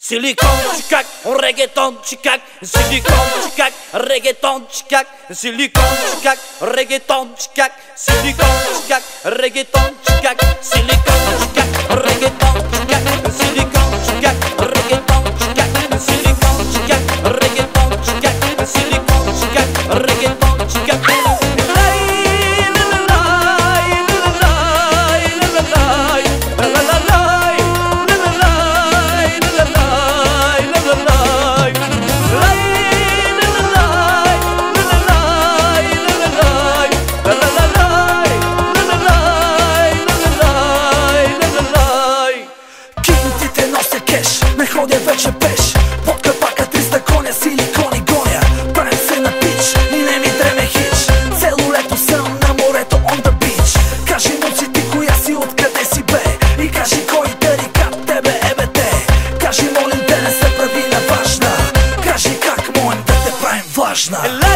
Силикон как, регетон как, силикон как, регетон как, силикон как, регетон как, силикон как, регетон как, силикон как, регетон как, силикон как, регетон как, силикон как, регетон как, силикон как, регетон как. Не ходя вече пеш, под капака 300 коня, силикони гоня. Правим се на пич и не ми дреме хич. Цело лето съм на морето on the beach. Кажи момци ти коя си, откъде си бе, и кажи кой дари кап тебе е бе те. Кажи молим те не се прави на важна, кажи как молим да те правим важна.